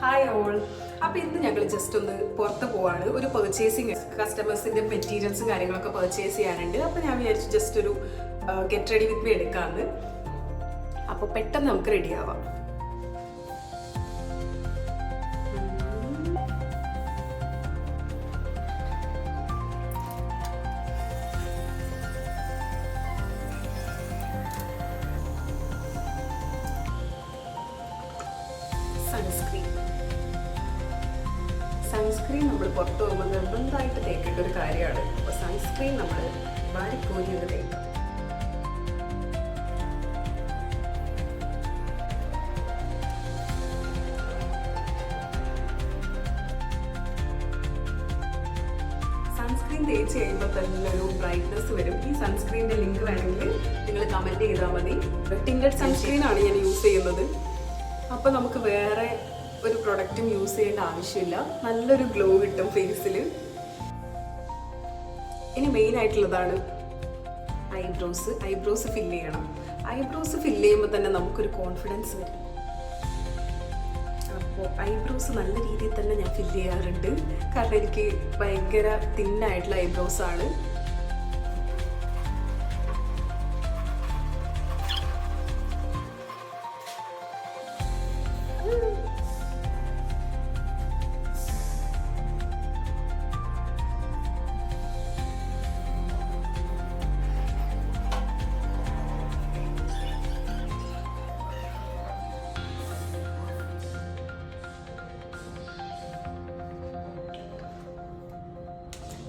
Hi all. അപ്പോൾ ഇന്ന് ഞങ്ങൾ ജസ്റ്റ് ഒന്ന് പുറത്ത് പോവാണ്. ഒരു പർച്ചേസിങ്, കസ്റ്റമേഴ്സിൻ്റെ മെറ്റീരിയൽസും കാര്യങ്ങളൊക്കെ പർച്ചേസ് ചെയ്യാനുണ്ട്. അപ്പോൾ ഞാൻ വിചാരിച്ചു ജസ്റ്റ് ഒരു ഗെറ്റ് റെഡി വിത്ത് മീ എടുക്കാമെന്ന്. അപ്പോൾ പെട്ടെന്ന് നമുക്ക് റെഡി ആവാം. സൺസ്ക്രീൻ നമ്മൾ പുറത്ത് പോകുമ്പോൾ നിർബന്ധമായിട്ട് തേക്കേണ്ട ഒരു കാര്യമാണ്. അപ്പോൾ സൺസ്ക്രീൻ നമ്മൾ വാരിക്കോരി ഒന്ന് തേക്കാം. സൺസ്ക്രീൻ തേച്ച് കഴിയുമ്പോൾ തന്നെ ഒരു ബ്രൈറ്റ്നസ് വരും. ഈ സൺസ്ക്രീനിൻ്റെ ലിങ്ക് വേണമെങ്കിൽ നിങ്ങൾ കമൻറ്റ് ചെയ്താൽ മതി. ടിൻറ്റഡ് സൺസ്ക്രീൻ ആണ് ഞാൻ യൂസ് ചെയ്യുന്നത്. അപ്പോൾ നമുക്ക് വേറെ ഒരു പ്രൊഡക്റ്റും യൂസ് ചെയ്യേണ്ട ആവശ്യമില്ല. നല്ലൊരു ഗ്ലോ കിട്ടും ഫേസിൽ. ഇനി മെയിൻ ആയിട്ടുള്ളതാണ് ഐബ്രോസ് ഫില്ല് ചെയ്യണം. ഐബ്രോസ് ഫില്ല് ചെയ്യുമ്പോൾ തന്നെ നമുക്കൊരു കോൺഫിഡൻസ് വരും. അപ്പോൾ ഐബ്രോസ് നല്ല രീതിയിൽ തന്നെ ഞാൻ ഫില്ല് ചെയ്യാറുണ്ട്. കാരണം എനിക്ക് ഭയങ്കര തിന്നായിട്ടുള്ള ഐബ്രോസ് ആണ്.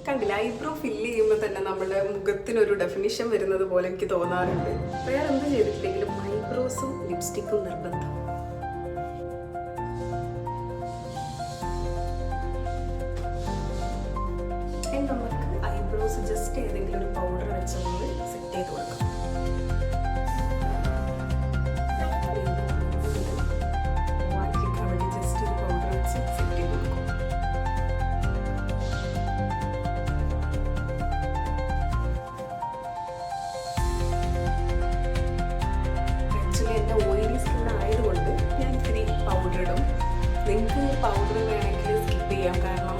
കണ്ടില്ല, ഐബ്രോ ഫില്ല് ചെയ്യുമ്പോൾ തന്നെ നമ്മുടെ മുഖത്തിനൊരു ഡെഫിനിഷൻ വരുന്നത് പോലെ എനിക്ക് തോന്നാറുണ്ട്. വേറെ എന്ത് ചെയ്തിട്ടില്ലെങ്കിലും ഐബ്രോസും ലിപ്സ്റ്റിക്കും നിർബന്ധം. നമുക്ക് ഐബ്രോസ് ജസ്റ്റ് ഏതെങ്കിലും ഒരു പൗഡർ വെച്ചൊന്ന് സെറ്റ് ചെയ്ത് കൊടുക്കാം. നിങ്ങൾക്ക് പൗഡർ വേണമെങ്കിൽ സ്കിപ്പ് ചെയ്യാം. കാരണം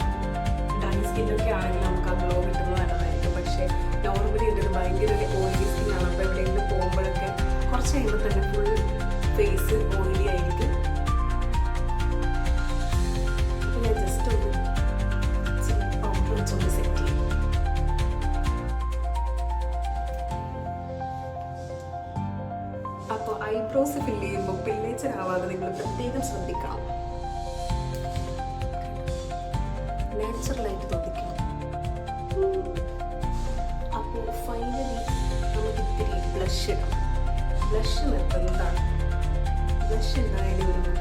ഡ്രൈ സ്കിന്നൊക്കെ ആണെങ്കിൽ നമുക്ക് ആ ഗ്ലോ കിട്ടുന്നത് നല്ലതായിരിക്കും. പക്ഷേ നോർമലി എൻ്റെ ഒരു ഭയങ്കര ഓയിലി സ്കിന്നാണ്. അപ്പോൾ എവിടെയെങ്കിലും പോകുമ്പോഴൊക്കെ കുറച്ച് കഴിയുമ്പോൾ തന്നെ ഫുൾ ഫേസ് ഓയിലി ആയിരിക്കും. അപ്പോൾ ഞാൻ ജസ്റ്റ് ഒന്ന് പൗഡർ വെച്ചൊന്ന് സെറ്റ് ചെയ്യും. അപ്പോൾ ഐബ്രോസ് ഫില്ല് ചെയ്യുമ്പോൾ പില്ലേച്ചർ ആവാതെ നിങ്ങൾ പ്രത്യേകം ശ്രദ്ധിക്കണം. നാച്ചുറലായിട്ട് തോന്നിക്കണം. അപ്പോൾ ഫൈനലി നമുക്ക് ഇത്തിരി ബ്ലഷ് ഇടാം. ബ്ലഷ് നിർത്തുന്നതാണ്. ബ്ലഷ് ഉണ്ടായാലും ഒരു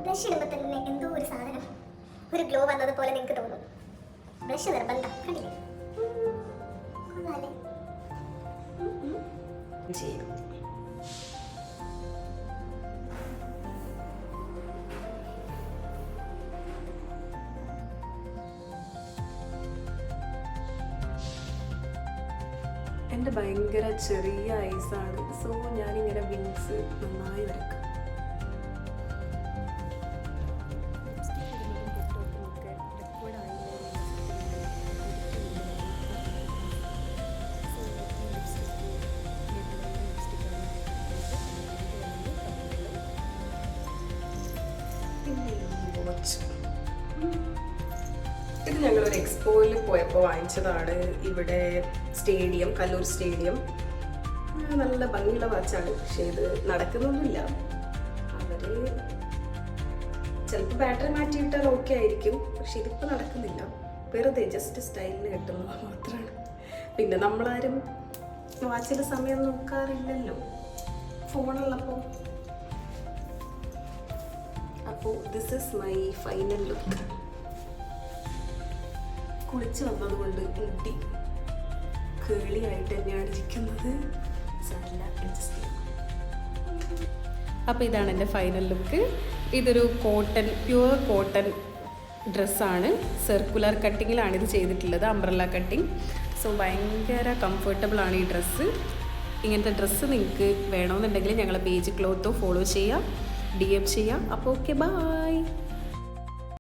ബ്രഷ് ഇടുമ്പോൾ തന്നെ എന്തോ ഒരു സാധനം, ഒരു ഗ്ലോ വന്നതുപോലെ നിങ്ങൾക്ക് തോന്നും. ബ്രഷ് നിർബന്ധം. കണ്ടില്ലേ? ചെയ്യും. എൻ്റെ ഭയങ്കര ചെറിയ ഐസാണ്. സോ ഞാനിങ്ങനെ വിങ്സ് നന്നായി വരക്കാം. ഇത് ഞങ്ങളൊരു എക്സ്പോയിൽ പോയപ്പോൾ വാങ്ങിച്ചതാണ്. ഇവിടെ സ്റ്റേഡിയം, കല്ലൂർ സ്റ്റേഡിയം. നല്ല ഭംഗിയുള്ള വാച്ചാണ്. പക്ഷേ ഇത് നടക്കുന്നൊന്നുമില്ല. അവർ ചിലപ്പോൾ ബാറ്ററി മാറ്റിയിട്ടാൽ ഓക്കെ ആയിരിക്കും. പക്ഷെ ഇതിപ്പോൾ നടക്കുന്നില്ല. വെറുതെ ജസ്റ്റ് സ്റ്റൈലിന് കിട്ടുന്നത് മാത്രമാണ്. പിന്നെ നമ്മളാരും വാച്ചിൽ സമയം നോക്കാറില്ലല്ലോ, ഫോണുള്ളപ്പോൾ. അപ്പോൾ this is my final look. കുളിച്ച് വന്നതുകൊണ്ട് മുടി കേളിയായിട്ട് തന്നെയാണ് ഇരിക്കുന്നത്. സാരില്ല, അഡ്ജസ്റ്റ് ചെയ്യാം. അപ്പോൾ ഇതാണ് എൻ്റെ ഫൈനൽ ലുക്ക്. ഇതൊരു കോട്ടൺ, പ്യുവർ കോട്ടൺ ഡ്രസ്സാണ്. സർക്കുലർ കട്ടിങ്ങിലാണ് ഇത് ചെയ്തിട്ടുള്ളത്, അംബ്രല്ല കട്ടിങ്. സോ ഭയങ്കര കംഫർട്ടബിളാണ് ഈ ഡ്രസ്സ്. ഇങ്ങനത്തെ ഡ്രസ്സ് നിങ്ങൾക്ക് വേണമെന്നുണ്ടെങ്കിൽ ഞങ്ങളെ പേജ് ക്ലോത്തോ ഫോളോ ചെയ്യുക, DM ചെയ്യുക. അപ്പോൾ ഓക്കെ, ബൈ.